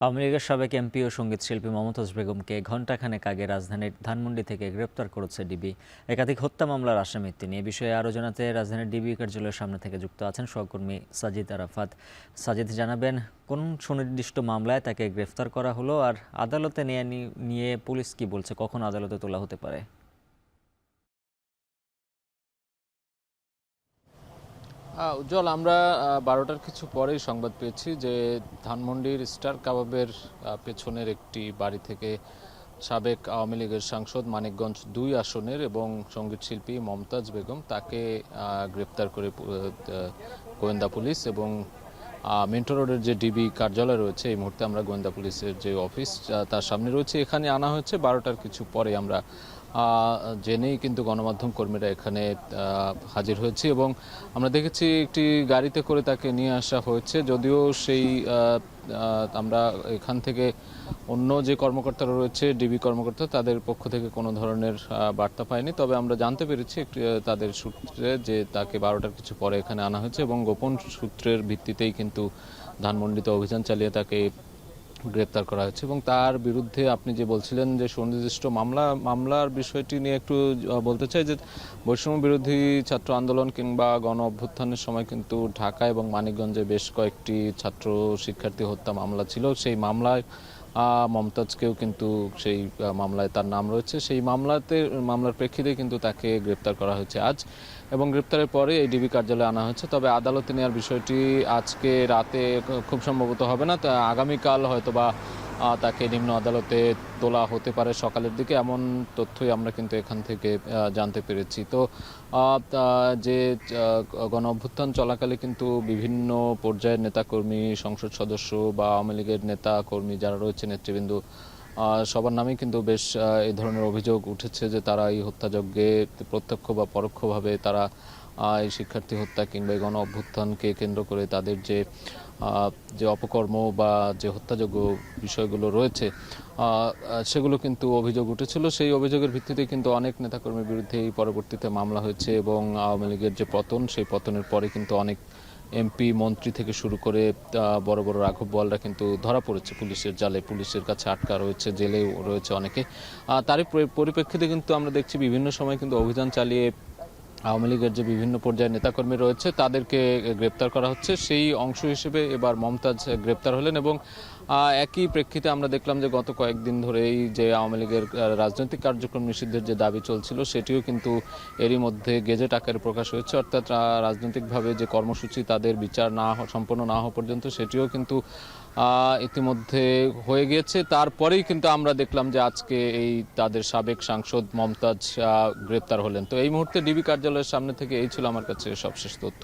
আওয়ামী লীগের সাবেক এমপি ও সঙ্গীতশিল্পী মমতাজ বেগমকে ঘণ্টাখানেক আগে রাজধানীর ধানমন্ডি থেকে গ্রেপ্তার করেছে ডিবি। একাধিক হত্যা মামলার আসামি তিনি। এ বিষয়ে আরও জানাতে রাজধানীর ডিবি কার্যালয়ের সামনে থেকে যুক্ত আছেন সহকর্মী সাজিদ আরাফাত। সাজিদ, জানাবেন কোন সুনির্দিষ্ট মামলায় তাকে গ্রেফতার করা হলো, আর আদালতে নিয়ে পুলিশ কি বলছে, কখন আদালতে তোলা হতে পারে? উজ্জ্বল, আমরা 12টার কিছু পরেই সংবাদ পেয়েছি যে ধানমন্ডির স্টার কাবাবের পেছনের একটি বাড়ি থেকে সাবেক আওয়ামী লীগের সাংসদ মানিকগঞ্জ 2 আসনের এবং সঙ্গীতশিল্পী মমতাজ বেগম তাকে গ্রেপ্তার করে গোয়েন্দা পুলিশ এবং মিন্টো রোডের যে ডিবি কার্যালয় রয়েছে, এই মুহূর্তে আমরা গোয়েন্দা পুলিশের যে অফিস তার সামনে রয়েছে, এখানে আনা হয়েছে 12টার কিছু পরে। আমরা জেনেই কিন্তু গণমাধ্যম কর্মীরা এখানে হাজির হয়েছি এবং আমরা দেখেছি একটি গাড়িতে করে তাকে নিয়ে আসা হয়েছে। যদিও সেই আমরা এখান থেকে অন্য যে কর্মকর্তারা রয়েছে, ডিবি কর্মকর্তা, তাদের পক্ষ থেকে কোনো ধরনের বার্তা পাইনি। তবে আমরা জানতে পেরেছি তাদের সূত্রে যে তাকে 12টার কিছু পরে এখানে আনা হয়েছে এবং গোপন সূত্রের ভিত্তিতেই কিন্তু ধানমন্ডিতে অভিযান চালিয়ে তাকে গ্রেপ্তার করা হয়েছে। এবং তার বিরুদ্ধে আপনি যে বলছিলেন যে সুনির্দিষ্ট মামলার বিষয়টি নিয়ে একটু বলতে চাই যে বৈষম্য বিরোধী ছাত্র আন্দোলন কিংবা গণ অভ্যুত্থানের সময় কিন্তু ঢাকা এবং মানিকগঞ্জে বেশ কয়েকটি ছাত্র শিক্ষার্থী হত্যা মামলা ছিল। সেই মামলায় মমতাজকেও কিন্তু সেই মামলায় তার নাম রয়েছে। সেই মামলার প্রেক্ষিতে কিন্তু তাকে গ্রেপ্তার করা হয়েছে আজ, এবং গ্রেপ্তারের পরে এই ডিবি কার্যালয়ে আনা হয়েছে। তবে আদালতে নেওয়ার বিষয়টি আজকে রাতে খুব সম্ভবত হবে না, আগামীকাল হয়তোবা তাকে নিম্ন আদালতে তোলা হতে পারে সকালের দিকে, এমন তথ্যই আমরা কিন্তু এখান থেকে জানতে পেরেছি। তো যে গণ অভ্যুত্থান চলাকালে কিন্তু বিভিন্ন পর্যায়ের নেতাকর্মী, সংসদ সদস্য বা আওয়ামী লীগের নেতা কর্মী যারা রয়েছে, নেতৃবৃন্দ, সবার নামেই কিন্তু বেশ এই ধরনের অভিযোগ উঠেছে যে তারা এই হত্যাযজ্ঞে প্রত্যক্ষ বা পরোক্ষভাবে তারা এই শিক্ষার্থী হত্যা কিংবা গণ অভ্যুত্থানকে কেন্দ্র করে তাদের যে অপকর্ম বা যে হত্যাযোগ্য বিষয়গুলো রয়েছে, সেগুলো কিন্তু অভিযোগ উঠেছিল। সেই অভিযোগের ভিত্তিতে কিন্তু অনেক নেতাকর্মীর বিরুদ্ধে পরবর্তীতে মামলা হয়েছে এবং আওয়ামী লীগের যে পতন, সেই পতনের পরে কিন্তু অনেক এমপি, মন্ত্রী থেকে শুরু করে বড় বড় রাঘব বোয়ালরা কিন্তু ধরা পড়েছে পুলিশের জালে, পুলিশের কাছে আটকা রয়েছে, জেলেও রয়েছে অনেকে। তারই পরিপ্রেক্ষিতে কিন্তু আমরা দেখছি বিভিন্ন সময় কিন্তু অভিযান চালিয়ে আওয়ামী লীগের যে বিভিন্ন পর্যায়ের নেতাকর্মী রয়েছে তাদেরকে গ্রেপ্তার করা হচ্ছে। সেই অংশ হিসেবে এবার মমতাজ গ্রেপ্তার হলেন এবং একই প্রেক্ষিতে আমরা দেখলাম যে গত কয়েকদিন ধরেই যে আওয়ামী লীগের রাজনৈতিক কার্যক্রম নিষিদ্ধের যে দাবি চলছিল, সেটিও কিন্তু এরই মধ্যে গেজেট আকারে প্রকাশ হয়েছে। অর্থাৎ রাজনৈতিকভাবে যে কর্মসূচি তাদের বিচার সম্পন্ন না হওয়া পর্যন্ত সেটিও কিন্তু ইতিমধ্যে হয়ে গিয়েছে। তারপরেই কিন্তু আমরা দেখলাম যে আজকে এই তাদের সাবেক সাংসদ মমতাজ গ্রেপ্তার হলেন। তো এই মুহূর্তে ডিবি কার্যালয়ের সামনে থেকে এই ছিল আমার কাছে সবশেষ তথ্য।